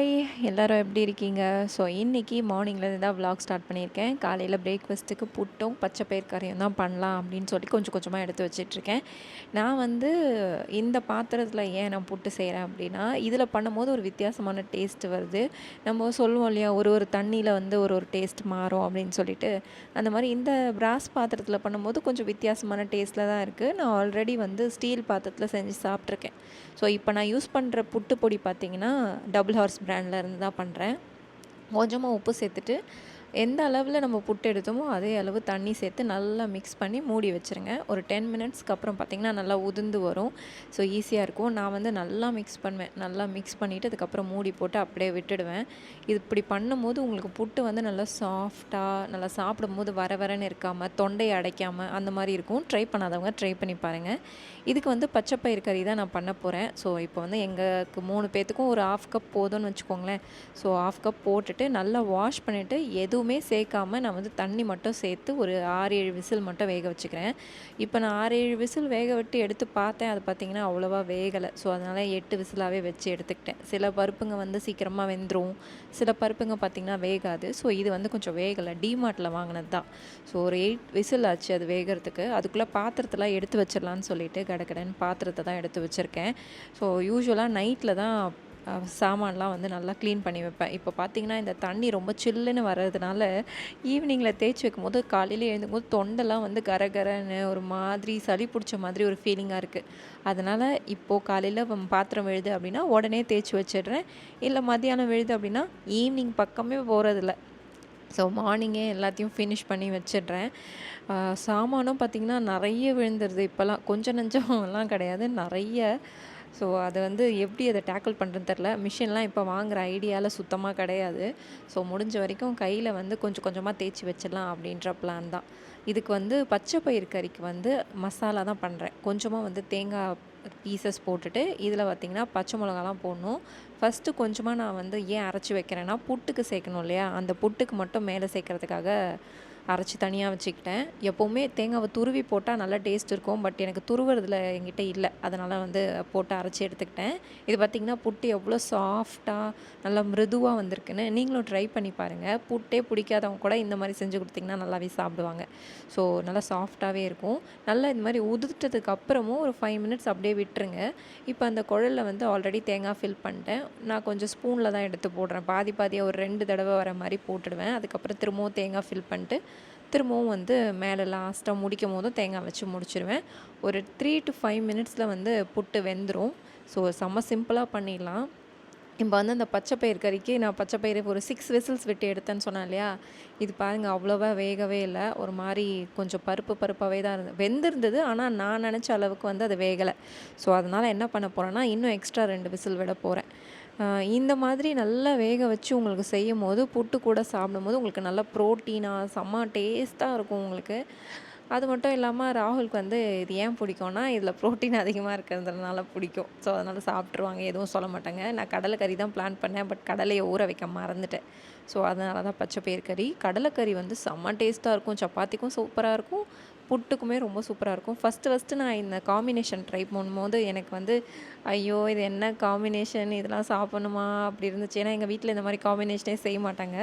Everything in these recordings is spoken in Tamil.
ஹாய் எல்லாரும் எப்படி இருக்கீங்க? ஸோ இன்னைக்கு மார்னிங்லேருந்து தான் vlog ஸ்டார்ட் பண்ணியிருக்கேன். காலையில் பிரேக்ஃபாஸ்ட்டுக்கு புட்டும் பச்சை பயிர் கறியும் தான் பண்ணலாம் அப்படின்னு சொல்லி கொஞ்சம் கொஞ்சமாக எடுத்து வச்சிட்ருக்கேன். நான் வந்து இந்த பாத்திரத்தில் ஏன் நான் புட்டு செய்கிறேன் அப்படின்னா, இதில் பண்ணும்போது ஒரு வித்தியாசமான டேஸ்ட் வருது. நம்ம சொல்லுவோம் இல்லையா, ஒரு ஒரு தண்ணியில் வந்து ஒரு ஒரு டேஸ்ட் மாறும் அப்படின்னு சொல்லிட்டு, அந்த மாதிரி இந்த பிராஸ் பாத்திரத்தில் பண்ணும்போது கொஞ்சம் வித்தியாசமான டேஸ்ட்டில் தான் இருக்குது. நான் ஆல்ரெடி வந்து ஸ்டீல் பாத்திரத்தில் செஞ்சு சாப்பிட்ருக்கேன். ஸோ இப்போ நான் யூஸ் பண்ணுற புட்டு பொடி பார்த்திங்கன்னா டபுள் ஹார்ஸ் பிராண்டில் இருந்து தான் பண்ணுறேன். கொஞ்சமாக உப்பு சேர்த்துட்டு எந்த அளவில் நம்ம புட்டு எடுத்தோமோ அதே அளவு தண்ணி சேர்த்து நல்லா மிக்ஸ் பண்ணி மூடி வச்சுருங்க. ஒரு 10 மினிட்ஸ்க்கு அப்புறம் பார்த்திங்கன்னா நல்லா உதிர்ந்து வரும். ஸோ ஈஸியாக இருக்கும். நான் வந்து நல்லா மிக்ஸ் பண்ணுவேன். நல்லா மிக்ஸ் பண்ணிவிட்டு அதுக்கப்புறம் மூடி போட்டு அப்படியே விட்டுடுவேன். இது இப்படி பண்ணும்போது உங்களுக்கு புட்டு வந்து நல்லா சாஃப்டாக, நல்லா சாப்பிடும்போது வர வரன்னு இருக்காமல், தொண்டையை அடைக்காமல் அந்த மாதிரி இருக்கும். ட்ரை பண்ணாதவங்க ட்ரை பண்ணி பாருங்கள். இதுக்கு வந்து பச்சை பயிறு கறி தான் நான் பண்ண போகிறேன். ஸோ இப்போ வந்து எங்களுக்கு 3 பேர்த்துக்கும் ஒரு 1/2 கப் போதும்னு வச்சுக்கோங்களேன். ஸோ 1/2 கப் போட்டுட்டு நல்லா வாஷ் பண்ணிவிட்டு எதுவுமே சேர்க்காமல் நான் வந்து தண்ணி மட்டும் சேர்த்து ஒரு 6-7 விசில் மட்டும் வேக வச்சுக்கிறேன். இப்போ நான் 6-7 விசில் வேக விட்டு எடுத்து பார்த்தேன். அது பார்த்திங்கன்னா அவ்வளோவா வேகலை. ஸோ அதனால் 8 விசிலாகவே வச்சு எடுத்துக்கிட்டேன். சில பருப்புங்க வந்து சீக்கிரமாக வெந்துடும், சில பருப்புங்க பார்த்திங்கன்னா வேகாது. ஸோ இது வந்து கொஞ்சம் வேகலை, டிமார்ட்டில் வாங்கினது தான். ஸோ ஒரு 8 விசில் ஆச்சு அது வேகிறதுக்கு. அதுக்குள்ளே பாத்திரத்தெல்லாம் எடுத்து வச்சிடலான்னு சொல்லிட்டு கடகடன்னு பாத்திரத்தை தான் எடுத்து வச்சுருக்கேன். ஸோ யூஸ்வலாக நைட்டில் தான் சாமான்லாம் வந்து நல்லா க்ளீன் பண்ணி வைப்பேன். இப்போ பார்த்திங்கன்னா இந்த தண்ணி ரொம்ப சில்லுன்னு வர்றதுனால ஈவினிங்கில் தேய்ச்சி வைக்கும்போது காலையில் எழுந்தும்போது தொண்டெல்லாம் வந்து கரகரன்னு ஒரு மாதிரி சளி பிடிச்ச மாதிரி ஒரு ஃபீலிங்காக இருக்குது. அதனால் இப்போது காலையில் பாத்திரம் விழுது அப்படின்னா உடனே தேய்ச்சி வச்சிடுறேன். இல்லை மத்தியானம் விழுது அப்படின்னா ஈவினிங் பக்கமே போகிறதில்ல. ஸோ மார்னிங்கே எல்லாத்தையும் ஃபினிஷ் பண்ணி வச்சிடுறேன். சாமானும் பார்த்திங்கன்னா நிறைய விழுந்துருது இப்போல்லாம். கொஞ்சம் நஞ்சம்லாம் கிடையாது, நிறைய. ஸோ அதை வந்து எப்படி அதை டேக்கிள் பண்ணுறதுன்னு தெரில. மிஷின்லாம் இப்போ வாங்குகிற ஐடியாவில் சுத்தமாக கிடையாது. ஸோ முடிஞ்ச வரைக்கும் கையில் வந்து கொஞ்சம் கொஞ்சமாக தேய்ச்சி வச்சிடலாம் அப்படின்ற பிளான் தான். இதுக்கு வந்து பச்சை பயிறு கறிக்கு வந்து மசாலா தான் பண்ணுறேன். கொஞ்சமாக வந்து தேங்காய் பீசஸ் போட்டுட்டு இதில் பார்த்திங்கன்னா பச்சை மிளகாலாம் போடணும். ஃபஸ்ட்டு கொஞ்சமாக நான் வந்து ஏன் அரைச்சி வைக்கிறேன்னா, புட்டுக்கு சேர்க்கணும் இல்லையா, அந்த புட்டுக்கு மட்டும் மேலே சேர்க்குறதுக்காக அரைச்சி தனியாக வச்சுக்கிட்டேன். எப்போவுமே தேங்காவை துருவி போட்டால் நல்லா டேஸ்ட் இருக்கும். பட் எனக்கு துருவுறதுல என்கிட்ட இல்லை. அதனால் வந்து போட்டு அரைச்சி எடுத்துக்கிட்டேன். இது பார்த்திங்கன்னா புட்டு எவ்வளோ சாஃப்டாக நல்லா மிருதுவாக வந்திருக்குன்னு நீங்களும் ட்ரை பண்ணி பாருங்கள். புட்டே பிடிக்காதவங்க கூட இந்த மாதிரி செஞ்சு கொடுத்திங்கன்னா நல்லாவே சாப்பிடுவாங்க. ஸோ நல்லா சாஃப்டாகவே இருக்கும். நல்லா இந்த மாதிரி உதிர்த்ததுக்கு அப்புறமும் ஒரு 5 மினிட்ஸ் அப்படியே விட்டுருங்க. இப்போ அந்த குழலில் வந்து ஆல்ரெடி தேங்காய் ஃபில் பண்ணிட்டேன். நான் கொஞ்சம் ஸ்பூனில் தான் எடுத்து போடுறேன். பாதி பாதியாக ஒரு 2 தடவை வர மாதிரி போட்டுடுவேன். அதுக்கப்புறம் திரும்பவும் தேங்காய் ஃபில் பண்ணிட்டு திரும்பவும் வந்து மேலே லாஸ்ட்டாக முடிக்கும் போதும் தேங்காய் வச்சு முடிச்சிடுவேன். ஒரு 3 to 5 மினிட்ஸில் வந்து புட்டு வெந்துடும். ஸோ செம்ம சிம்பிளாக பண்ணிடலாம். இப்போ வந்து அந்த பச்சை பயிறு கறிக்கு நான் பச்சை பயிறு ஒரு 6 விசில்ஸ் விட்டு எடுத்தேன்னு சொன்னேன் இல்லையா, இது பாருங்கள் அவ்வளோவா வேகவே இல்லை. ஒரு மாதிரி கொஞ்சம் பருப்பாகவே தான் வெந்திருந்தது. ஆனால் நான் நினச்ச அளவுக்கு வந்து அது வேகலை. ஸோ அதனால் என்ன பண்ண போகிறேன்னா, இன்னும் எக்ஸ்ட்ரா 2 விசில் விட போகிறேன். இந்த மாதிரி நல்லா வேக வச்சு உங்களுக்கு செய்யும்போது புட்டு கூட சாப்பிடும்போது உங்களுக்கு நல்லா ப்ரோட்டீனாக செம்ம டேஸ்ட்டாக இருக்கும் உங்களுக்கு. அது மட்டும் இல்லாமல் ராகுலுக்கு வந்து இது ஏன் பிடிக்கும்னா, இதில் ப்ரோட்டீன் அதிகமாக இருக்கிறதுனால பிடிக்கும். ஸோ அதனால் சாப்பிட்ருவாங்க, எதுவும் சொல்ல மாட்டாங்க. நான் கடலைக்கறி தான் பிளான் பண்ணேன். பட் கடலையை ஊற வைக்க மறந்துட்டேன். ஸோ அதனால தான் பச்சை பயிறு கறி. கடலைக்கறி வந்து செம்ம டேஸ்ட்டாக இருக்கும். சப்பாத்திக்கும் சூப்பராக இருக்கும், புட்டுக்குமே ரொம்ப சூப்பராக இருக்கும். ஃபஸ்ட்டு நான் இந்த காம்பினேஷன் ட்ரை பண்ணும்போது எனக்கு வந்து ஐயோ இது என்ன காம்பினேஷன், இதெல்லாம் சாப்பிட்ணுமா அப்படி இருந்துச்சு. ஏன்னா எங்கள் வீட்டில் இந்த மாதிரி காம்பினேஷனே செய்ய மாட்டாங்க.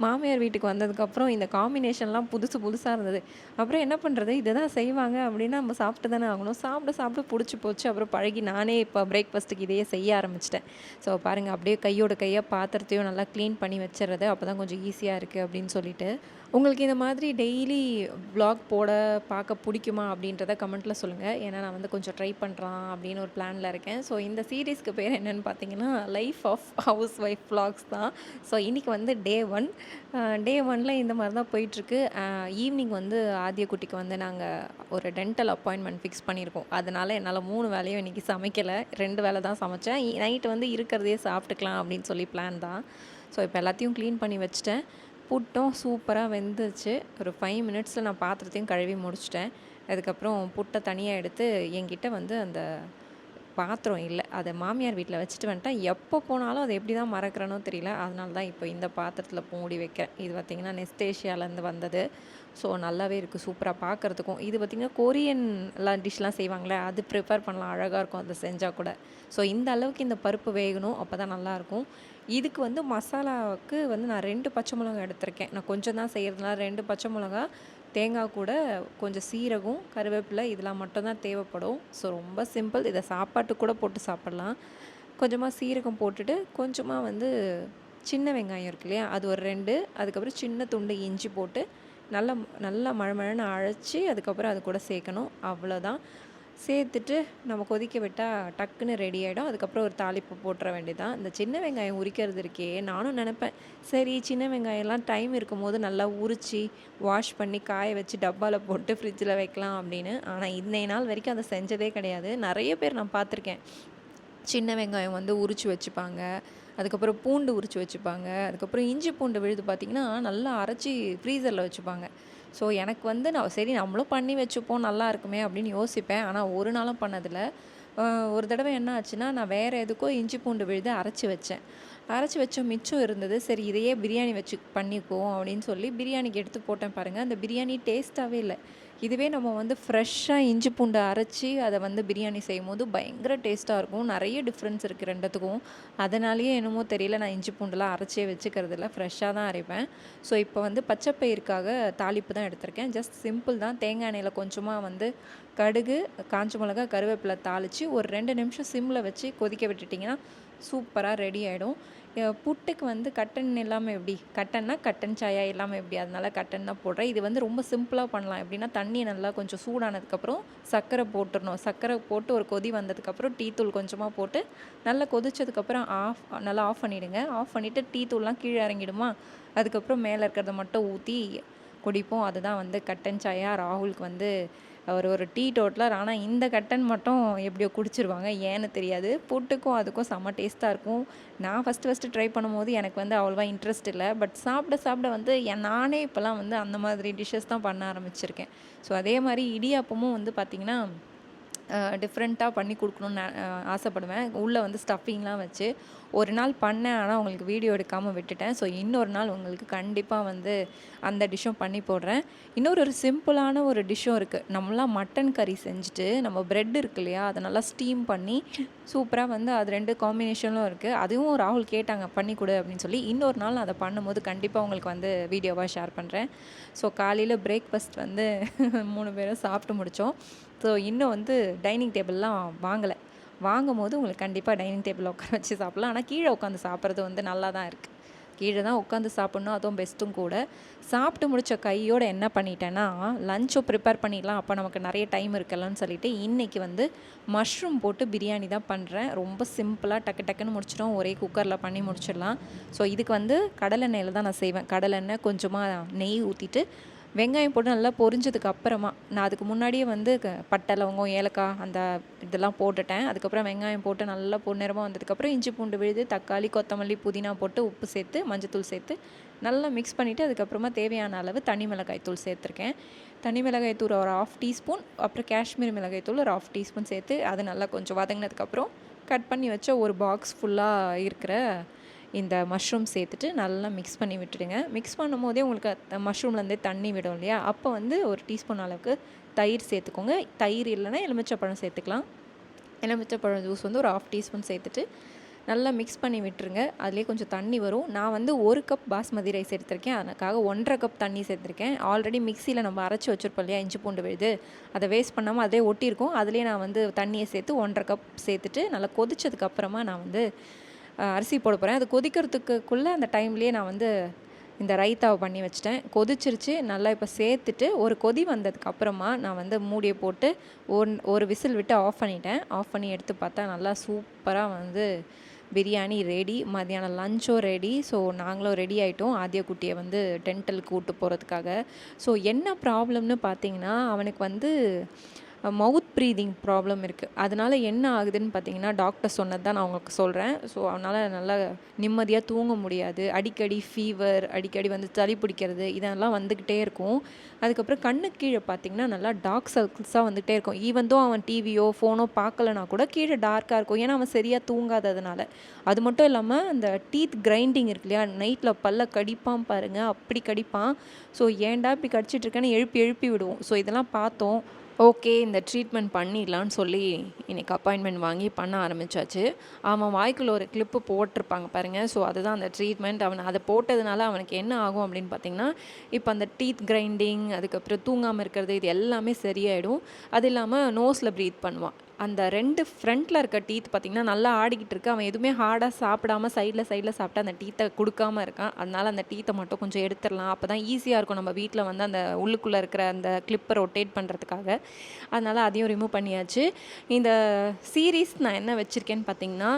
மாமியார் வீட்டுக்கு வந்ததுக்கப்புறம் இந்த காம்பினேஷன்லாம் புதுசாக இருந்தது. அப்புறம் என்ன பண்ணுறது, இதை தான் செய்வாங்க அப்படின்னா நம்ம சாப்பிட்டு தானே ஆகணும். சாப்பிட பிடிச்சி போச்சு. அப்புறம் பழகி நானே இப்போ பிரேக்ஃபாஸ்ட்டுக்கு இதையே செய்ய ஆரம்பிச்சிட்டேன். ஸோ பாருங்கள், அப்படியே கையோட கையாக பாத்திரத்தையும் நல்லா க்ளீன் பண்ணி வச்சிடுறது. அப்போ தான் கொஞ்சம் ஈஸியாக இருக்குது அப்படின்னு சொல்லிட்டு. உங்களுக்கு இந்த மாதிரி டெய்லி வ்ளாக் பார்க்க பிடிக்குமா அப்படின்றத கமெண்ட்டில் சொல்லுங்கள். ஏன்னா நான் வந்து கொஞ்சம் ட்ரை பண்ணுறான் அப்படின்னு ஒரு பிளானில் இருக்கேன். ஸோ இந்த சீரீஸ்க்கு பேர் என்னென்னு பார்த்தீங்கன்னா, life of house wife vlogs தான். ஸோ இன்றைக்கி வந்து டே 1. டே 1ல் இந்த மாதிரி தான் போயிட்டுருக்கு. ஈவினிங் வந்து ஆதியக்குட்டிக்கு வந்து நாங்கள் ஒரு டென்டல் அப்பாயின்மெண்ட் ஃபிக்ஸ் பண்ணியிருக்கோம். அதனால் என்னால் 3 வேலையும் இன்றைக்கி சமைக்கலை. 2 வேலை தான் சமைச்சேன். நைட்டு வந்து இருக்கிறதையே சாப்பிட்டுக்கலாம் அப்படின்னு சொல்லி பிளான் தான். ஸோ இப்போ எல்லாத்தையும் க்ளீன் பண்ணி வச்சுட்டேன். புட்டும் சூப்பராக வெந்துச்சு. ஒரு 5 மினிட்ஸில் நான் பாத்திரத்தையும் கழுவி முடிச்சிட்டேன். அதுக்கப்புறம் புட்டை தனியாக எடுத்து என்கிட்ட வந்து அந்த பாத்திரம் இல்ல. அத மாமியார் வீட்ல வச்சுட்டு வந்துட்டேன். எப்போ போனாலும் அத எப்படி தான் மறக்கிறேனோ தெரியல. அதனால தான் இப்போ இந்த பாத்திரத்தில மூடி வைக்கிறேன். இது பார்த்தீங்கன்னா, நெஸ்டேஷியாலேருந்து வந்தது. ஸோ நல்லாவே இருக்குது சூப்பரா பார்க்கறதுக்கும். இது பார்த்தீங்கன்னா, கொரியன்லாம் டிஷ்லாம் செய்வாங்கல்ல, அது ப்ரிப்பேர் பண்ணலாம். அழகா இருக்கும் அத செஞ்சா கூட. ஸோ இந்த அளவுக்கு இந்த பருப்பு வேகணும். அப்போ தான் நல்லாயிருக்கும். இதுக்கு வந்து மசாலாவுக்கு வந்து நான் 2 பச்சை மிளகாய் எடுத்திருக்கேன். நான் கொஞ்சம் தான் செய்கிறதுனால 2 பச்சை மிளகா, தேங்காய் கூட கொஞ்சம் சீரகம், கருவேப்பிலை இதெல்லாம் மட்டும் தான் தேவைப்படும். ஸோ ரொம்ப சிம்பிள். இதை சாப்பாட்டுக்கு கூட போட்டு சாப்பிட்லாம். கொஞ்சமாக சீரகம் போட்டுட்டு, கொஞ்சமாக வந்து சின்ன வெங்காயம் இருக்கு இல்லையா, அது ஒரு 2, அதுக்கப்புறம் சின்ன துண்டு இஞ்சி போட்டு நல்லா நல்லா மழமழன்னு அரைச்சி அதுக்கப்புறம் அது கூட சேர்க்கணும். அவ்வளோதான். சேர்த்துட்டு நம்ம கொதிக்க விட்டால் டக்குன்னு ரெடி ஆகிடும். அதுக்கப்புறம் ஒரு தாளிப்பு போட்டுற வேண்டியதான். இந்த சின்ன வெங்காயம் உரிக்கிறது இருக்கே, நானும் நினப்பேன் சரி சின்ன வெங்காயம்லாம் டைம் இருக்கும்போது நல்லா உரித்து வாஷ் பண்ணி காய வச்சு டப்பாவில் போட்டு ஃப்ரிட்ஜில் வைக்கலாம் அப்படின்னு. ஆனால் இன்னைய நாள் வரைக்கும் அதை செஞ்சதே கிடையாது. நிறைய பேர் நான் பார்த்துருக்கேன். சின்ன வெங்காயம் வந்து உரித்து வச்சுப்பாங்க, அதுக்கப்புறம் பூண்டு உரித்து வச்சுப்பாங்க, அதுக்கப்புறம் இஞ்சி பூண்டு விழுது பார்த்திங்கன்னா நல்லா அரைச்சி ஃப்ரீசரில் வச்சுப்பாங்க. ஸோ எனக்கு வந்து நான் சரி நம்மளும் பண்ணி வச்சுப்போம் நல்லா இருக்குமே அப்படின்னு யோசிப்பேன். ஆனால் ஒரு நாளும் பண்ணதில்லை. ஒரு தடவை என்ன ஆச்சுன்னா, நான் வேறு எதுக்கோ இஞ்சி பூண்டு விழுது அரைச்சி வச்சேன். அரைச்சி வச்ச மிச்சம் இருந்தது. சரி இதையே பிரியாணி வச்சு பண்ணிக்குவோம் அப்படின்னு சொல்லி பிரியாணிக்கு எடுத்து போட்டேன் பாருங்கள். அந்த பிரியாணி டேஸ்ட்டாகவே இல்லை. இதுவே நம்ம வந்து ஃப்ரெஷ்ஷாக இஞ்சி பூண்டு அரைச்சி அதை வந்து பிரியாணி செய்யும்போது பயங்கர டேஸ்ட்டாக இருக்கும். நிறைய டிஃப்ரென்ஸ் இருக்குது ரெண்டுத்துக்கும். அதனாலேயே என்னமோ தெரியல, நான் இஞ்சி பூண்டுலாம் அரைச்சே வச்சுக்கிறது இல்லை, ஃப்ரெஷ்ஷாக தான் அரைப்பேன். ஸோ இப்போ வந்து பச்சைப்பயிறுக்காக தாளிப்பு தான் எடுத்திருக்கேன். ஜஸ்ட் சிம்பிள் தான். தேங்காய் எண்ணெயில் கொஞ்சமாக வந்து கடுகு, காஞ்ச மிளகா, கருவேப்பிலை தாளித்து ஒரு 2 நிமிஷம் சிம்மில் வச்சு கொதிக்க விட்டுட்டிங்கன்னா சூப்பராக ரெடி ஆகிடும். புட்டுக்கு வந்து கட்டன் இல்லாமல் எப்படி, கட்டன்னா கட்டன் சாயா இல்லாமல் எப்படி, அதனால கட்டன் தான் போடுறேன். இது வந்து ரொம்ப சிம்பிளாக பண்ணலாம். எப்படின்னா தண்ணி நல்லா கொஞ்சம் சூடானதுக்கப்புறம் சர்க்கரை போட்டுடணும். சர்க்கரை போட்டு ஒரு கொதி வந்ததுக்கப்புறம் டீ தூள் கொஞ்சமாக போட்டு நல்லா கொதிச்சதுக்கப்புறம் நல்லா ஆஃப் பண்ணிவிடுங்க. ஆஃப் பண்ணிவிட்டு டீ தூள்லாம் கீழே இறங்கிடுமா, அதுக்கப்புறம் மேலே இருக்கிறத மட்டும் ஊற்றி குடிப்போம். அதுதான் வந்து கட்டன் சாயா. ராகுலுக்கு வந்து ஒரு டீ டோட்டலர். ஆனால் இந்த கட்டன் மட்டும் எப்படியோ குடிச்சிருவாங்க, ஏன்னு தெரியாது. புட்டுக்கும் அதுக்கும் செம்ம டேஸ்ட்டாக இருக்கும். நான் ஃபஸ்ட்டு ட்ரை பண்ணும்போது எனக்கு வந்து அவ்வளோவா இன்ட்ரெஸ்ட் இல்லை. பட் சாப்பிட சாப்பிட வந்து நானே இப்போலாம் வந்து அந்த மாதிரி டிஷ்ஷஸ் தான் பண்ண ஆரம்பிச்சிருக்கேன். ஸோ அதே மாதிரி இடியாப்பமும் வந்து பார்த்திங்கன்னா டிஃப்ரெண்ட்டாக பண்ணி கொடுக்கணுன்னு ஆசைப்படுவேன். உள்ளே வந்து ஸ்டஃபிங்லாம் வச்சு ஒரு நாள் பண்ணேன். ஆனால் உங்களுக்கு வீடியோ எடுக்காமல் விட்டுட்டேன். ஸோ இன்னொரு நாள் உங்களுக்கு கண்டிப்பாக வந்து அந்த டிஷ்ஷும் பண்ணி போடுறேன். இன்னொரு சிம்பிளான ஒரு டிஷ்ஷும் இருக்குது. நம்மளாம் மட்டன் கறி செஞ்சுட்டு நம்ம ப்ரெட் இருக்கு இல்லையா, அதை நல்லா ஸ்டீம் பண்ணி சூப்பராக வந்து அது 2 காம்பினேஷனும் இருக்குது. அதுவும் ராகுல் கேட்டாங்க பண்ணி கொடு அப்படின்னு சொல்லி. இன்னொரு நாள் நான் அதை பண்ணும்போது கண்டிப்பாக உங்களுக்கு வந்து வீடியோவாக ஷேர் பண்ணுறேன். ஸோ காலையில் பிரேக்ஃபாஸ்ட் வந்து 3 பேரும் சாப்பிட்டு முடித்தோம். ஸோ இன்னும் வந்து டைனிங் டேபிள்லாம் வாங்கலை. வாங்கும்போது உங்களுக்கு கண்டிப்பாக டைனிங் டேபிளில் உட்கார வச்சு சாப்பிட்லாம். ஆனால் கீழே உட்காந்து சாப்பிட்றது வந்து நல்லா தான் இருக்குது. கீழே தான் உட்காந்து சாப்பிட்ணும், அதுவும் பெஸ்ட்டும் கூட. சாப்பிட்டு முடித்த கையோடு என்ன பண்ணிட்டேன்னா, லஞ்சும் ப்ரிப்பேர் பண்ணிடலாம், அப்போ நமக்கு நிறைய டைம் இருக்கலன்னு சொல்லிட்டு இன்றைக்கி வந்து மஷ்ரூம் போட்டு பிரியாணி தான் பண்ணுறேன். ரொம்ப சிம்பிளாக டக்கு டக்குன்னு முடிச்சிடும், ஒரே குக்கரில் பண்ணி முடிச்சிடலாம். ஸோ இதுக்கு வந்து கடலெண்ணெயில் தான் நான் செய்வேன். கடலெண்ணெய் கொஞ்சமாக நெய் ஊற்றிட்டு வெங்காயம் போட்டு நல்லா பொரிஞ்சதுக்கு அப்புறமா, நான் அதுக்கு முன்னாடியே வந்து பட்டை, லவங்கம், ஏலக்காய் அந்த இதெல்லாம் போட்டுட்டேன். அதுக்கப்புறம் வெங்காயம் போட்டு நல்லா பொன்னிறமாக வந்ததுக்கப்புறம் இஞ்சி பூண்டு விழுது, தக்காளி, கொத்தமல்லி, புதினா போட்டு உப்பு சேர்த்து மஞ்சத்தூள் சேர்த்து நல்லா மிக்ஸ் பண்ணிவிட்டு அதுக்கப்புறமா தேவையான அளவு தனி மிளகாய் தூள் சேர்த்துருக்கேன். தனி மிளகாய் தூள் ஒரு 1/2 டீஸ்பூன், அப்புறம் காஷ்மீர் மிளகாய் தூள் ஒரு 1/2 டீஸ்பூன் சேர்த்து அது நல்லா கொஞ்சம் வதங்கினதுக்கப்புறம் கட் பண்ணி வச்ச ஒரு பாக்ஸ் ஃபுல்லாக இருக்கிற இந்த மஷ்ரூம் சேர்த்துட்டு நல்லா மிக்ஸ் பண்ணி விட்டுடுங்க. மிக்ஸ் பண்ணும் போதே உங்களுக்கு மஷ்ரூம்லேருந்தே தண்ணி விடும் இல்லையா, அப்போ வந்து ஒரு டீஸ்பூன் அளவுக்கு தயிர் சேர்த்துக்கோங்க. தயிர் இல்லைன்னா எலுமிச்சைப்பழம் சேர்த்துக்கலாம். எலுமிச்சைப்பழம் ஜூஸ் வந்து ஒரு 1/2 டீஸ்பூன் சேர்த்துட்டு நல்லா மிக்ஸ் பண்ணி விட்டுருங்க. அதிலே கொஞ்சம் தண்ணி வரும். நான் வந்து 1 கப் பாஸ்மதி ரைஸ் எடுத்திருக்கேன். அதுக்காக 1.5 கப் தண்ணி சேர்த்துருக்கேன். ஆல்ரெடி மிக்சியில் நம்ம அரைச்சி வச்சுருப்போம் இல்லையா இஞ்சி பூண்டு விழுது, அதை வேஸ்ட் பண்ணாமல் அதே ஒட்டியிருக்கும். அதிலே நான் வந்து தண்ணியை சேர்த்து 1.5 கப் சேர்த்துட்டு நல்லா கொதிச்சதுக்கப்புறமா நான் வந்து அரிசி போட போகிறேன். அது கொதிக்கிறதுக்குள்ளே அந்த டைம்லேயே நான் வந்து இந்த ரைத்தாவை பண்ணி வச்சுட்டேன். கொதிச்சிருச்சு நல்லா. இப்போ சேர்த்துட்டு ஒரு கொதி வந்ததுக்கப்புறமா நான் வந்து மூடியை போட்டு ஒரு விசில் விட்டு ஆஃப் பண்ணிட்டேன். ஆஃப் பண்ணி எடுத்து பார்த்தா நல்லா சூப்பராக வந்து பிரியாணி ரெடி. மதியானம் லஞ்சும் ரெடி. ஸோ நாங்களும் ரெடி ஆகிட்டோம் ஆதியா குட்டியை வந்து டென்டலுக்கு கூட்டு போகிறதுக்காக. ஸோ என்ன ப்ராப்ளம்னு பார்த்தீங்கன்னா, அவனுக்கு வந்து மவுத் ப்ரீதிங் ப்ராப்ளம் இருக்குது. அதனால் என்ன ஆகுதுன்னு பார்த்தீங்கன்னா, டாக்டர் சொன்னது தான் நான் உங்களுக்கு சொல்கிறேன். ஸோ அவனால் நல்லா நிம்மதியாக தூங்க முடியாது. அடிக்கடி ஃபீவர், அடிக்கடி வந்து சளி பிடிக்கிறது இதெல்லாம் வந்துக்கிட்டே இருக்கும். அதுக்கப்புறம் கண்ணுக்கு கீழே பார்த்தீங்கன்னா நல்லா டார்க் சர்க்கிள்ஸாக வந்துகிட்டே இருக்கும். ஈவன் தோ அவன் டிவியோ ஃபோனோ பார்க்கலனா கூட கீழே டார்க்காக இருக்கும். ஏன்னா அவன் சரியாக தூங்காததுனால. அது மட்டும் இல்லாமல் அந்த டீத் கிரைண்டிங் இருக்கு இல்லையா, நைட்டில் பல்ல கடிப்பான் பாருங்கள், அப்படி கடிப்பான். ஸோ ஏன்டா இப்படி கடிச்சிட்ருக்கேன்னு எழுப்பி எழுப்பி விடுவோம். ஸோ இதெல்லாம் பார்த்தோம். ஓகே, இந்த ட்ரீட்மெண்ட் பண்ணிடலான்னு சொல்லி இன்றைக்கி அப்பாயின்மெண்ட் வாங்கி பண்ண ஆரம்பித்தாச்சு. அவன் வாய்க்குள்ள ஒரு கிளிப்பு போட்டிருப்பாங்க பாருங்கள். ஸோ அதுதான் அந்த ட்ரீட்மெண்ட். அவன் அதை போட்டதுனால அவனுக்கு என்ன ஆகும் அப்படின்னு பார்த்திங்கன்னா, இப்போ அந்த டீத் கிரைண்டிங், அதுக்கப்புறம் தூங்காமல் இருக்கிறது, இது எல்லாமே சரியாயிடும். அது இல்லாமல் நோஸில் ப்ரீத் பண்ணுவான். அந்த 2 ஃப்ரண்ட்டில் இருக்க டீத் பார்த்திங்கன்னா நல்லா ஆடிக்கிட்டு இருக்கு. அவன் எதுவுமே ஹார்டாக சாப்பிடாம சைடில் சாப்பிட்டு அந்த டீத்தை கொடுக்காம இருக்கான். அதனால் அந்த டீத்தை மட்டும் கொஞ்சம் எடுத்துடலாம். அப்போ தான் ஈஸியாக இருக்கும் நம்ம வீட்டில் வந்து அந்த உள்ளுக்குள்ளே இருக்கிற அந்த கிளிப்பை ரொட்டேட் பண்ணுறதுக்காக. அதனால் அதையும் ரிமூவ் பண்ணியாச்சு. இந்த சீரீஸ் நான் என்ன வச்சுருக்கேன்னு பார்த்தீங்கன்னா,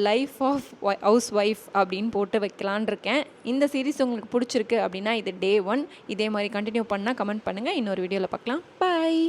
லைஃப் ஆஃப் ஹவுஸ் ஒய்ஃப் அப்படின்னு போட்டு வைக்கலான் இருக்கேன். இந்த சீரீஸ் உங்களுக்கு பிடிச்சிருக்கு அப்படின்னா இது டே 1. இதே மாதிரி கண்டினியூ பண்ணால் கமெண்ட் பண்ணுங்கள். இன்னொரு வீடியோவில் பார்க்கலாம். பாய்.